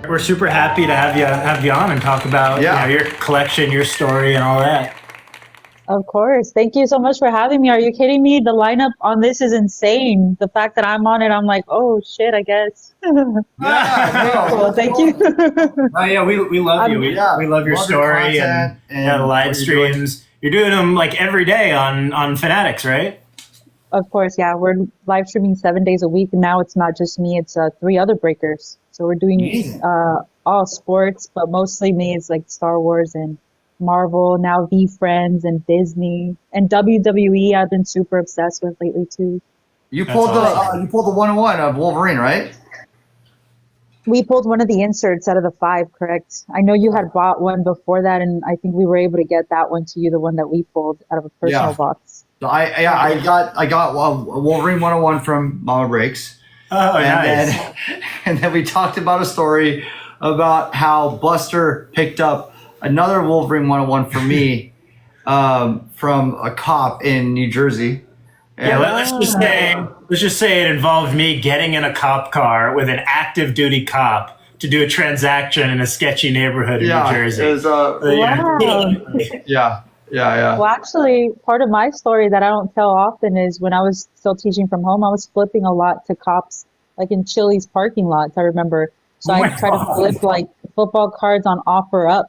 We're super happy to have you on and talk about your collection, your story, and all that. Of course. Thank you so much for having me. Are you kidding me? The lineup on this is insane. The fact that I'm on it, I'm like, oh shit, I guess. Well, thank you. Oh yeah, we love you. We love your story and the live streams. You're doing them like every day on Fanatics, right? Of course, yeah. We're live streaming 7 days a week. And now it's not just me, it's 3 other breakers. So we're doing all sports, but mostly me. It's like Star Wars and Marvel, now V-Friends and Disney and WWE. I've been super obsessed with lately too. You pulled the 101 of Wolverine, right? We pulled one of the inserts out of the 5, correct? I know you had bought one before that, and I think we were able to get that one to you, the one that we pulled out of a personal box. So I got Wolverine 101 from Mama Breaks. Oh, nice. And then we talked about a story about how Buster picked up another Wolverine 101 for me from a cop in New Jersey. And let's just say it involved me getting in a cop car with an active duty cop to do a transaction in a sketchy neighborhood in New Jersey. It was, Wow. Well, actually, part of my story that I don't tell often is when I was still teaching from home, I was flipping a lot to cops, like in Chili's parking lots, I remember. So I tried to flip like football cards on OfferUp.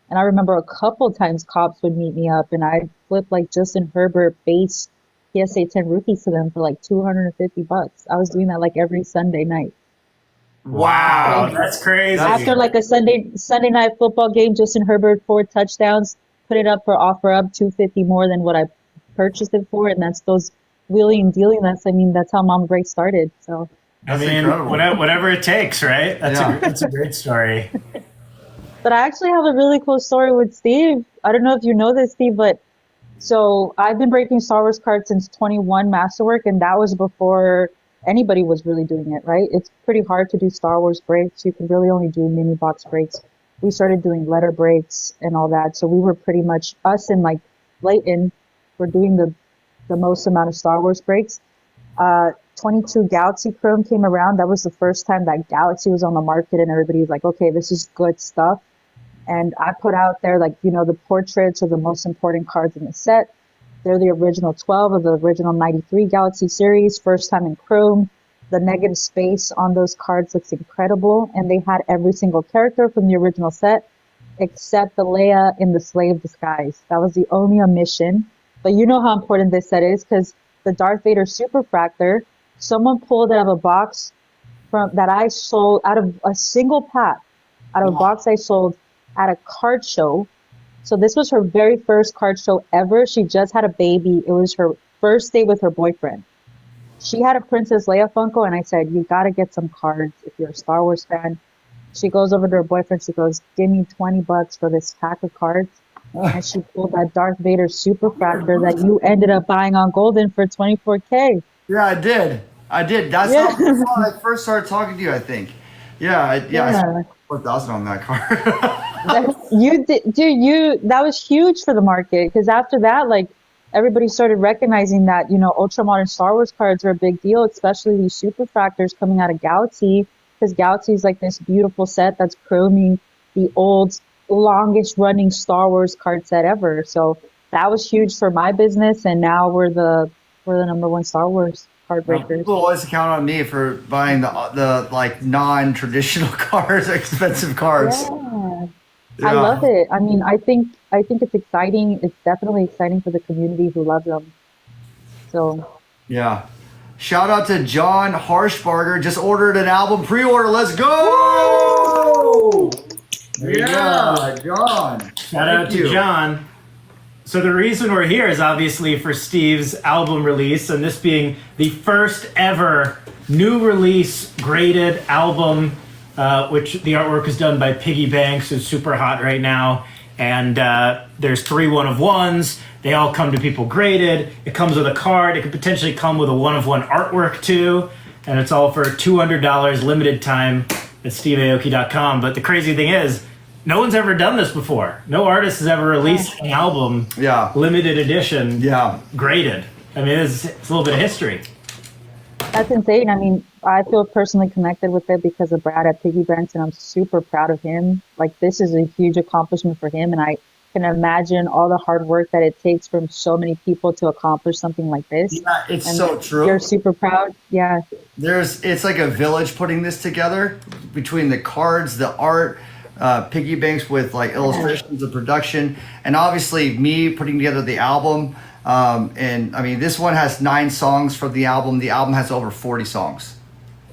And I remember a couple times cops would meet me up and I'd flip like Justin Herbert base PSA 10 rookies to them for like $250. I was doing that like every Sunday night. Wow, that's crazy. After like a Sunday night football game, Justin Herbert 4 touchdowns, put it up for OfferUp, $250 more than what I purchased it for, and that's those wheeling and dealing. That's how Mama Break started. So that's incredible. Whatever it takes, right? That's a great story. But I actually have a really cool story with Steve. I don't know if you know this, Steve, but so I've been breaking Star Wars cards since 21 Masterwork, and that was before anybody was really doing it, right? It's pretty hard to do Star Wars breaks. You can really only do mini box breaks. We started doing letter breaks and all that. So we were pretty much, us and like Leighton, were doing the most amount of Star Wars breaks. 22 Galaxy Chrome came around. That was the first time that Galaxy was on the market and everybody was like, okay, this is good stuff. And I put out there, like, the portraits are the most important cards in the set. They're the original 12 of the original 93 Galaxy series, first time in Chrome. The negative space on those cards looks incredible. And they had every single character from the original set, except the Leia in the Slave disguise. That was the only omission. But you know how important this set is because the Darth Vader Superfractor, someone pulled out of a box that I sold out of a single pack, out of a box I sold at a card show. So this was her very first card show ever. She just had a baby. It was her first day with her boyfriend. She had a Princess Leia Funko, and I said, you got to get some cards if you're a Star Wars fan. She goes over to her boyfriend. She goes, give me $20 for this pack of cards. And she pulled that Darth Vader Superfractor that you ended up buying on Golden for $24K. Yeah, I did. That's how I first started talking to you, I think. I spent $4,000 on that card. You did, dude. That was huge for the market because after that, like, everybody started recognizing that ultra modern Star Wars cards are a big deal, especially these Superfractors coming out of Galaxy, because Galaxy is like this beautiful set that's chroming the old, longest running Star Wars card set ever. So that was huge for my business, and now we're the number 1 Star Wars card breakers. People always count on me for buying the like non-traditional cards, expensive cards. I love it. I mean, I think it's exciting. It's definitely exciting for the community who love them. So shout out to John Harshbarger. Just ordered an album pre-order. Let's go! John. Shout out to John. So the reason we're here is obviously for Steve's album release, and this being the first ever new release graded album, which the artwork is done by Piggy Banks, who's super hot right now. And there's 3 1-of-1s. They all come to people graded. It comes with a card. It could potentially come with a 1-of-1 artwork too. And it's all for $200 limited time at steveaoki.com. But the crazy thing is, no one's ever done this before. No artist has ever released an album, limited edition, graded. I mean, it's a little bit of history. That's insane. I mean, I feel personally connected with it because of Brad at Piggy Banks, and I'm super proud of him. Like, this is a huge accomplishment for him, and I can imagine all the hard work that it takes from so many people to accomplish something like this. Yeah, it's And so true. you're super proud. Yeah. It's like a village putting this together between the cards, the art, piggy banks with like illustrations of production, and obviously me putting together the album. And I mean, this one has 9 songs for the album. The album has over 40 songs.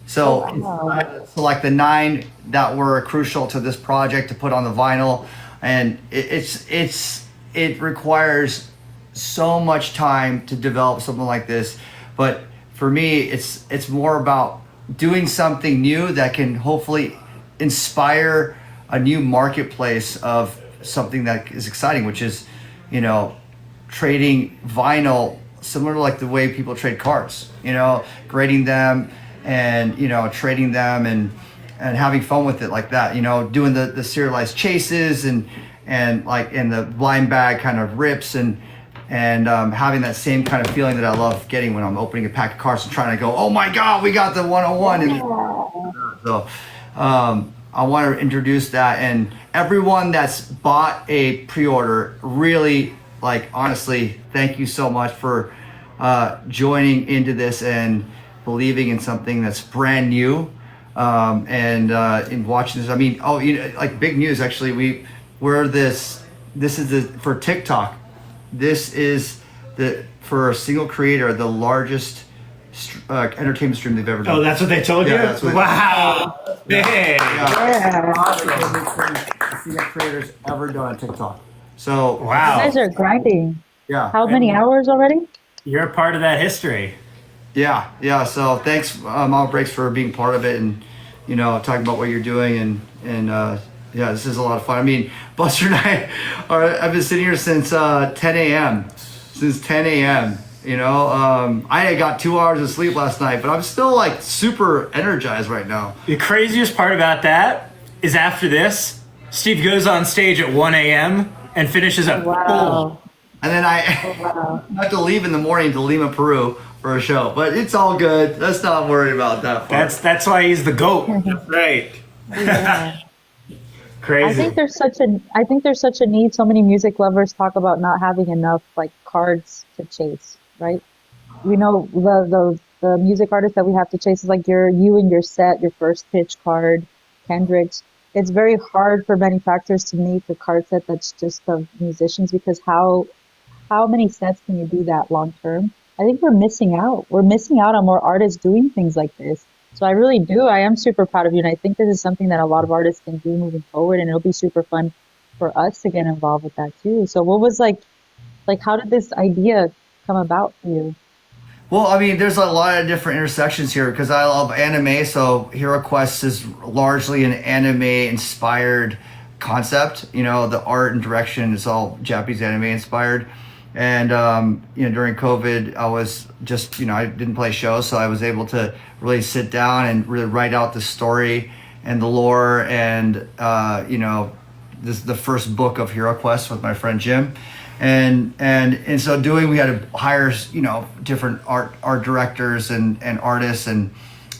So Wow. so like the 9 that were crucial to this project to put on the vinyl, and it requires so much time to develop something like this. But for me, it's more about doing something new that can hopefully inspire a new marketplace of something that is exciting, which is, you know, trading vinyl similar to like the way people trade cards, you know, grading them and, you know, trading them and having fun with it like that, you know, doing the serialized chases and like in the blind bag kind of rips and having that same kind of feeling that I love getting when I'm opening a pack of cards and trying to go, oh my God, we got the 101. And so I want to introduce that, and everyone that's bought a pre-order, really, like, honestly, thank you so much for joining into this and believing in something that's brand new, and in watching this. I mean, oh, you know, like big news actually. We're this is the for TikTok. This is for a single creator the largest entertainment stream they've ever done. Oh, that's what they told you? Yeah, that's what wow. Big. Yeah. Creators ever done on TikTok. So You Wow. guys are grinding. yeah, How many hours already? You're a part of that history. yeah. So thanks, Mama Breaks, for being part of it and, you know, talking about what you're doing and yeah, this is a lot of fun. I mean, Buster and I've been sitting here since 10 a.m. Since 10 a.m. You know, I got 2 hours of sleep last night, but I'm still like super energized right now. The craziest part about that is after this, Steve goes on stage at 1 a.m. and finishes at 4. Wow. And then I Wow. have to leave in the morning to Lima, Peru for a show, but it's all good. Let's not worry about that part. That's why he's the GOAT. That's right. Yeah. Crazy. I think there's such a need. So many music lovers talk about not having enough like cards to chase, right? You know, the music artists that we have to chase is like you and your set, your first pitch card, Kendrick's. It's very hard for manufacturers to make a card set that's just of musicians because how many sets can you do that long term? I think we're missing out. We're missing out on more artists doing things like this. So I am super proud of you, and I think this is something that a lot of artists can do moving forward, and it'll be super fun for us to get involved with that too. So what was like how did this idea come about for you? Well, I mean, there's a lot of different intersections here because I love anime. So Hero Quest is largely an anime-inspired concept. You know, the art and direction is all Japanese anime-inspired. And, you know, during COVID, I was just, you know, I didn't play shows, so I was able to really sit down and really write out the story and the lore and, you know, this is the first book of Hero Quest with my friend Jim. And in so doing, we had to hire, you know, different art directors and artists and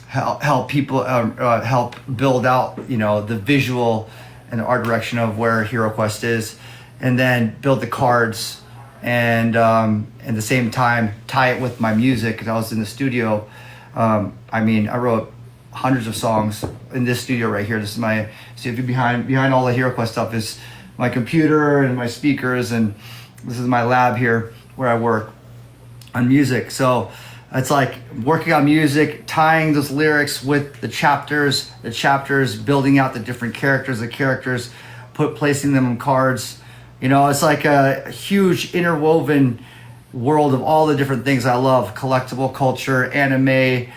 help people help build out, you know, the visual and the art direction of where Hero Quest is, and then build the cards and at the same time tie it with my music because I was in the studio. I mean, I wrote hundreds of songs in this studio right here. This is my studio. Behind all the Hero Quest stuff is my computer and my speakers, and this is my lab here where I work on music. So it's like working on music, tying those lyrics with the chapters, building out the different characters, placing them on cards. You know, it's like a huge interwoven world of all the different things I love: collectible culture, anime,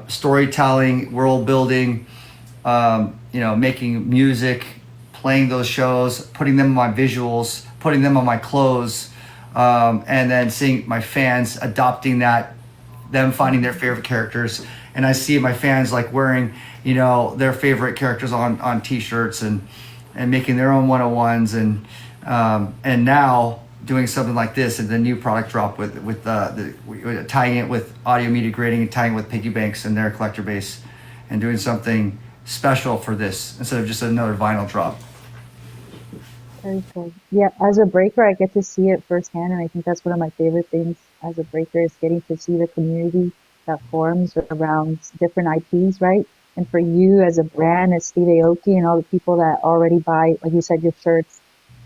storytelling, world building, you know, making music, playing those shows, putting them on my visuals, putting them on my clothes, and then seeing my fans adopting that, them finding their favorite characters. And I see my fans like wearing, you know, their favorite characters on t-shirts and making their own 101s. And now doing something like this and the new product drop with tying it with audio media grading and tying it with piggy banks and their collector base and doing something special for this instead of just another vinyl drop. Very cool. Yeah, as a breaker, I get to see it firsthand, and I think that's one of my favorite things as a breaker is getting to see the community that forms around different IPs, right? And for you as a brand, as Steve Aoki, and all the people that already buy, like you said, your shirts,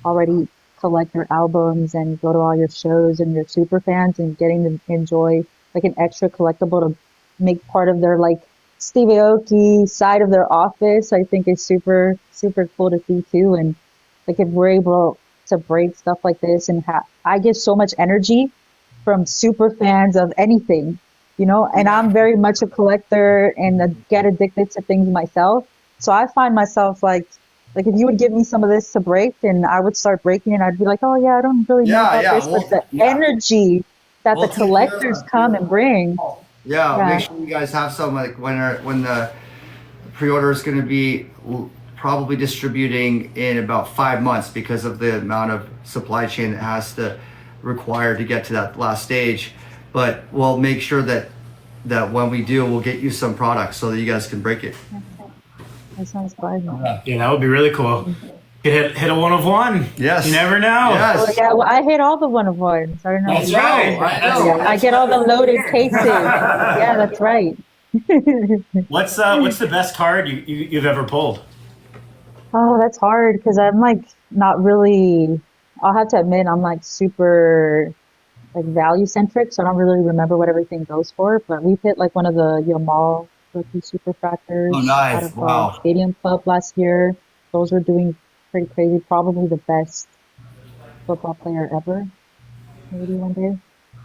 already collect your albums and go to all your shows and your super fans and getting to enjoy like an extra collectible to make part of their like Steve Aoki side of their office, I think is super, super cool to see too. And like if we're able to break stuff like this and I get so much energy from super fans of anything, you know, and I'm very much a collector and get addicted to things myself. So I find myself like if you would give me some of this to break and I would start breaking and I'd be like, oh yeah, I don't really know about this, but the energy that the collectors come and bring. Yeah, make sure you guys have some like when the pre-order is going to be probably distributing in about 5 months because of the amount of supply chain that has to require to get to that last stage. But we'll make sure that when we do, we'll get you some products so that you guys can break it. That sounds fun. Yeah, that would be really cool. Hit a one of one. Yes. You never know. Yes. Oh, yeah, well, I hit all the one of ones. I don't know. That's right. I get all the loaded cases. Yeah, that's right. What's the best card you've ever pulled? Oh, that's hard because I'm like not really. I'll have to admit I'm like super like value centric, so I don't really remember what everything goes for. But we've hit like one of the Yamal rookie superfractors out of Stadium Club last year. Those were doing pretty crazy. Probably the best football player ever, maybe one day.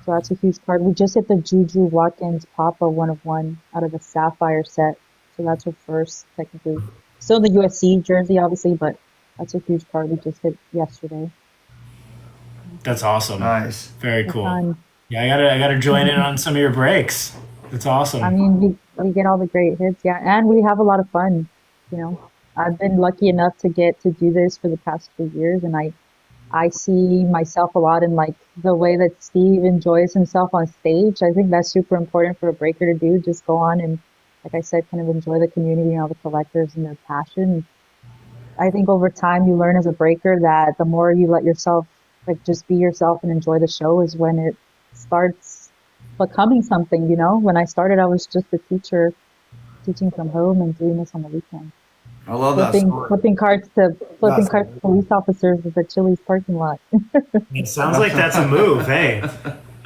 So that's a huge card. We just hit the Juju Watkins Papa one of one out of the Sapphire set. So that's our first, technically. Still the USC jersey, obviously, but that's a huge card we just hit yesterday. That's awesome. Nice. Very cool. Yeah, I gotta join in on some of your breaks. That's awesome. I mean, we get all the great hits, yeah, and we have a lot of fun. You know, I've been lucky enough to get to do this for the past few years, and I see myself a lot in like the way that Steve enjoys himself on stage. I think that's super important for a breaker to do. Just go on and, like I said, kind of enjoy the community and all the collectors and their passion. I think over time you learn as a breaker that the more you let yourself like just be yourself and enjoy the show is when it starts becoming something, you know? When I started, I was just a teacher teaching from home and doing this on the weekend. I love that story. Flipping cards to police officers at the Chili's parking lot. It sounds like that's a move, hey.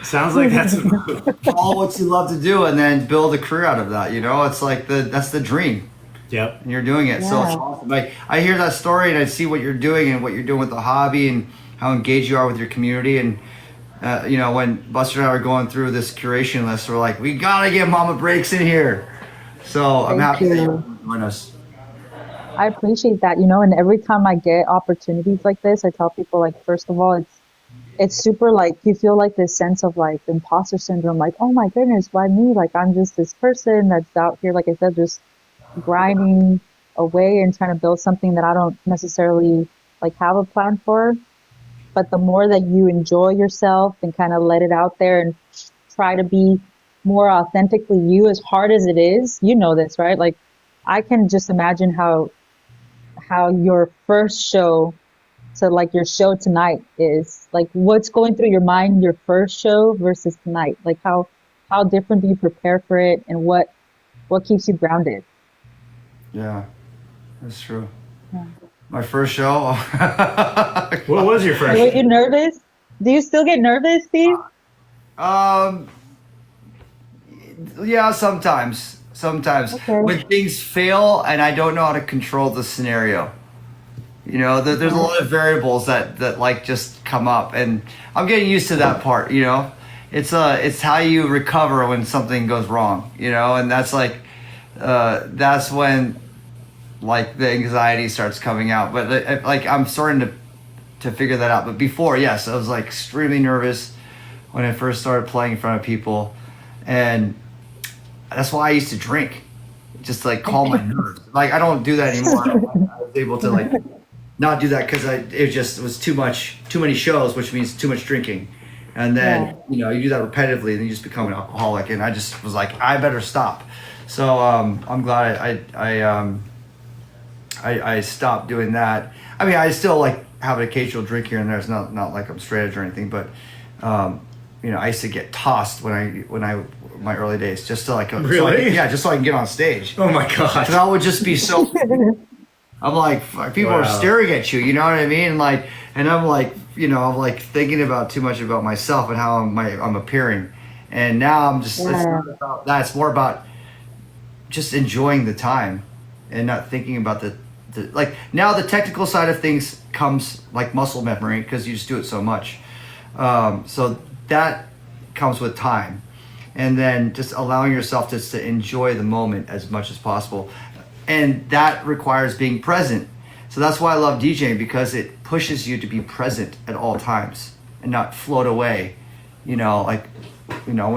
Sounds like that's a move. All what you love to do and then build a career out of that, you know? It's like that's the dream. Yep. And you're doing it. So it's awesome. Like I hear that story and I see what you're doing and what you're doing with the hobby and how engaged you are with your community. And you know, when Buster and I were going through this curation list, we're like, we gotta get Mama Breaks in here. So I'm happy that you join us. I appreciate that, you know, and every time I get opportunities like this, I tell people like, first of all, it's super like you feel like this sense of like imposter syndrome, like, oh my goodness, why me? Like I'm just this person that's out here, like I said, just grinding away and trying to build something that I don't necessarily like have a plan for. But the more that you enjoy yourself and kind of let it out there and try to be more authentically you, as hard as it is, you know this, right? Like I can just imagine how your first show to like your show tonight is, like what's going through your mind your first show versus tonight, like how different do you prepare for it and what keeps you grounded? Yeah, that's true. Yeah. My first show. What was your first? Were you nervous? Do you still get nervous, Steve? Yeah, sometimes. Okay. When things fail and I don't know how to control the scenario. You know, there's a lot of variables that like just come up, and I'm getting used to that part. You know, it's how you recover when something goes wrong. You know, and that's like that's when like the anxiety starts coming out. But like I'm starting to figure that out. But before, yes, I was like extremely nervous when I first started playing in front of people, and that's why I used to drink, just to, like calm my nerves. Like I don't do that anymore. I was able to like not do that because it was too many shows, which means too much drinking. And then, you do that repetitively and you just become an alcoholic. And I just was like, I better stop. So I'm glad I stopped doing that. I mean, I still like have an occasional drink here and there. It's not like I'm straight edge or anything, but I used to get tossed when I my early days just to like really just so I can get on stage. Oh my god! Because I would just be so. I'm like, people are staring at you. You know what I mean? And I'm like, I'm like thinking about too much about myself and how I'm appearing. And now I'm just it's not about that. It's more about just enjoying the time and not thinking about the like now the technical side of things comes like muscle memory because you just do it so much. So that comes with time, and then just allowing yourself just to enjoy the moment as much as possible, and that requires being present. So that's why I love DJing, because it pushes you to be present at all times and not float away. When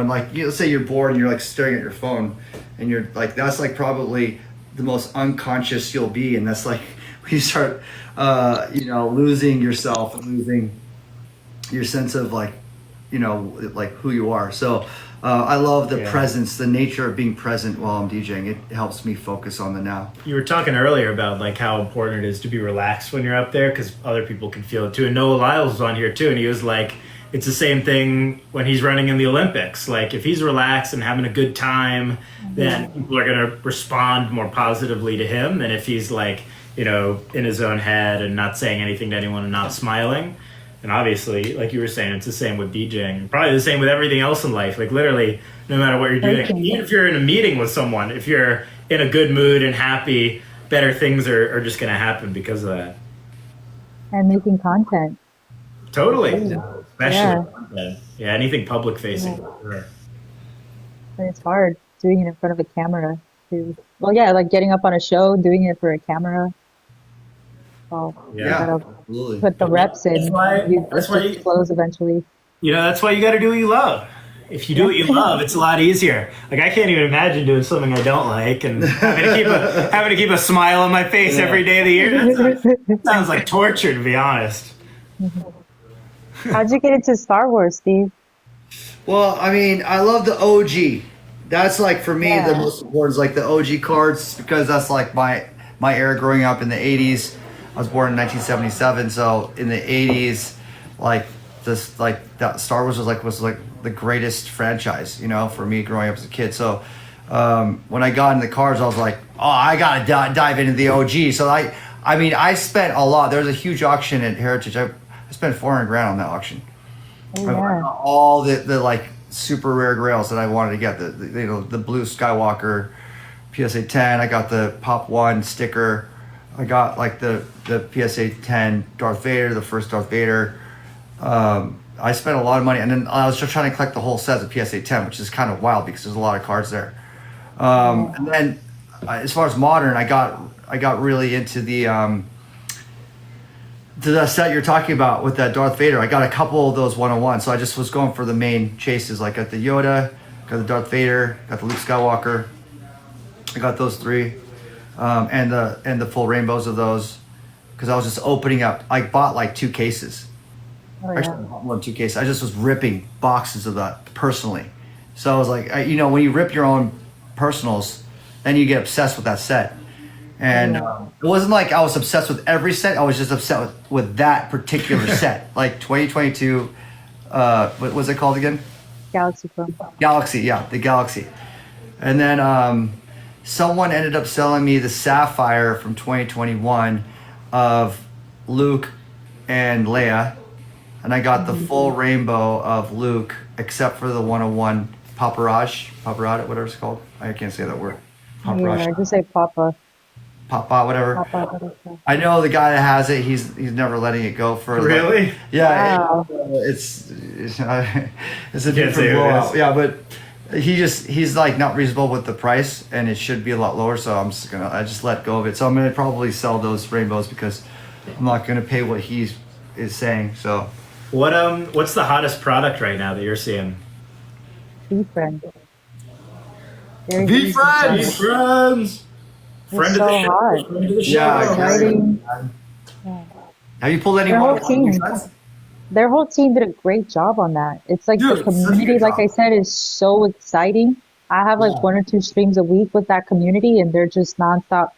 let's say you're bored and you're like staring at your phone, and you're like, that's like probably the most unconscious you'll be, and that's like when you start losing yourself and losing your sense of like who you are. So I love the presence, the nature of being present while I'm DJing. It helps me focus on the now. You were talking earlier about like how important it is to be relaxed when you're up there, because other people can feel it too. And Noah Lyles was on here too, and he was like, it's the same thing when he's running in the Olympics. Like if he's relaxed and having a good time, then people are going to respond more positively to him than if he's like, in his own head and not saying anything to anyone and not smiling. And obviously, like you were saying, it's the same with DJing. Probably the same with everything else in life. Like literally, no matter what you're doing, even if you're in a meeting with someone, if you're in a good mood and happy, better things are just going to happen because of that. And making content. Totally. Especially content. Yeah, anything public facing. Sure. And it's hard doing it in front of a camera too. Well, yeah, like getting up on a show, doing it for a camera. Well, absolutely. Put the reps in. That's why you flows eventually. That's why you got to do what you love. If you do what you love, it's a lot easier. Like I can't even imagine doing something I don't like and having to keep a smile on my face every day of the year. That sounds like torture, to be honest. How'd you get into Star Wars, Steve? Well, I mean, I love the OG. That's like for me the most important is like the OG cards, because that's like my era growing up in the 80s. I was born in 1977, so in the 80s, like this, like that Star Wars was like the greatest franchise, for me growing up as a kid. So when I got into the cards, I was like, oh, I gotta dive into the OG. So I spent a lot. There was a huge auction at Heritage. I spent $400,000 on that auction. Oh, I got all the like super rare grails that I wanted to get. The blue Skywalker PSA 10. I got the Pop 1 sticker. I got like the PSA 10 Darth Vader, the first Darth Vader. I spent a lot of money, and then I was just trying to collect the whole set of PSA 10, which is kind of wild because there's a lot of cards there. And then as far as modern, I got really into the set you're talking about with that Darth Vader. I got a couple of those 101, so I just was going for the main chases. Like got the Yoda, got the Darth Vader, got the Luke Skywalker. I got those three, and the full rainbows of those, because I was just opening up. I bought like 2 cases. Actually, more than 2 cases. I just was ripping boxes of that personally. So I was like, when you rip your own personals, then you get obsessed with that set. And it wasn't like I was obsessed with every set. I was just upset with that particular set. Like 2022, what was it called again? Galaxy Chrome. Galaxy, yeah, the Galaxy. And then someone ended up selling me the Sapphire from 2021 of Luke and Leia. And I got the full rainbow of Luke, except for the 101 Paparaj, whatever it's called. I can't say that word. Yeah, just say Papa. Papa, whatever. I know the guy that has it. He's never letting it go for. Really? Like, yeah. Wow. It's a different blowout. Yeah, but he's like not reasonable with the price, and it should be a lot lower. So I just let go of it. So I'm gonna probably sell those rainbows because I'm not gonna pay what he is saying. So. What's the hottest product right now that you're seeing? V-Friend. V-Friends! Friend of the show. Hot. Friend of the show. Yeah, Exciting. Have you pulled any Their whole one-on-one team. sets? Their whole team did a great job on that. It's like Dude, the such a community, good like job. I said, is so exciting. I have like Yeah. 1 or 2 streams a week with that community, and they're just nonstop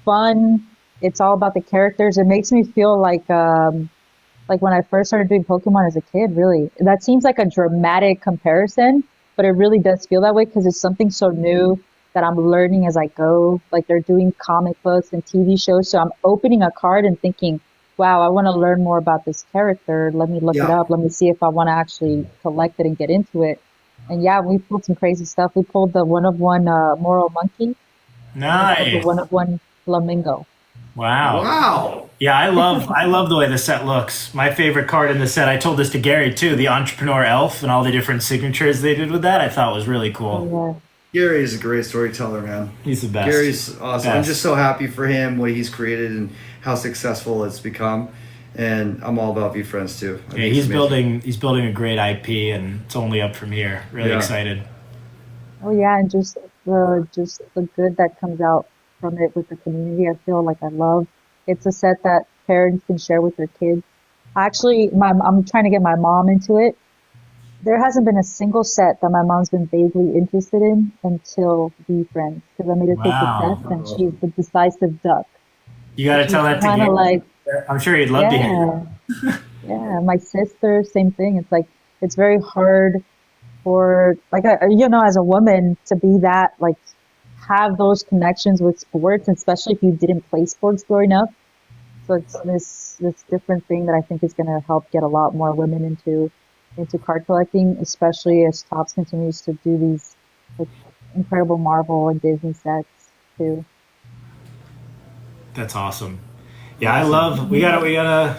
fun. It's all about the characters. It makes me feel like when I first started doing Pokemon as a kid, really. That seems like a dramatic comparison, but it really does feel that way because it's something so new that I'm learning as I go. Like they're doing comic books and TV shows, so I'm opening a card and thinking, wow, I want to learn more about this character. Let me look it Yeah. up. Let me see if I want to actually collect it and get into it. And yeah, we pulled some crazy stuff. We pulled the one of one Moral Monkey, and we pulled the Nice. one of one Flamingo. Wow. Wow. Yeah, I love the way the set looks. My favorite card in the set, I told this to Gary too, the entrepreneur elf and all the different signatures they did with that, I thought was really cool. So, Gary is a great storyteller, man. He's the best. Gary's awesome. I'm Best. just so happy for him, what he's created, and how successful it's become. And I'm all about VFriends too. I Yeah, think he's it's amazing. building a great IP and it's only up from here. Really Yeah. excited. oh yeah, and just the good that comes out from it with the community. I feel like I love. It's a set that parents can share with their kids. Actually, I'm trying to get my mom into it. There hasn't been a single set that my mom's been vaguely interested in until VFriends because I made her take the Wow. test and she's the decisive duck. You gotta She's tell that to kind of Gary. like, I'm sure he'd love to hear. yeah, yeah. My sister, same thing. It's like it's very hard for like as a woman to be that like have those connections with sports, especially if you didn't play sports growing up. So it's this different thing that I think is going to help get a lot more women into card collecting, especially as Topps continues to do these like incredible Marvel and Disney sets too. That's awesome. Yeah, we gotta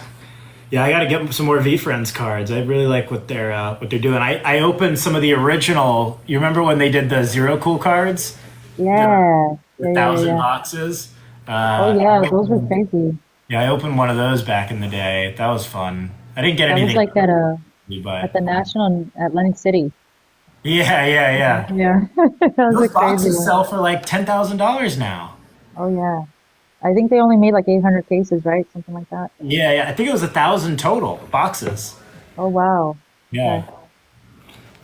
yeah, I gotta get some more VFriends cards. I really like what they're doing. I opened some of the original. You remember when they did the Zero Cool cards? Yeah, The yeah, yeah, 1,000 yeah. boxes. Oh yeah, those were crazy. Yeah, I opened one of those back in the day. That was fun. I didn't get That was anything, like but at the National in Atlantic City. yeah. Yeah, that was Those a crazy boxes one. sell for like $10,000 now. Oh yeah, I think they only made like 800 cases, right? Something like that. Yeah. I think it was 1,000 total boxes. Oh wow. Yeah. Okay.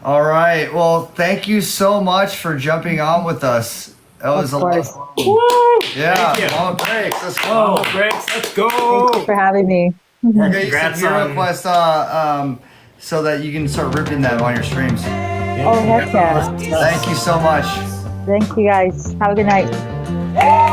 All right. Well, thank you so much for jumping on with us. That was Of a lot of course. fun. Woo! Yeah. Thank you. Long breaks. Let's Oh, go. Breaks, let's Thank go. you for having me. Yeah, Okay, congrats some hero on. requests, so that you can start ripping that on your streams. Yeah, Oh heck yeah. Thank you so much. Thank you guys. Have a good night.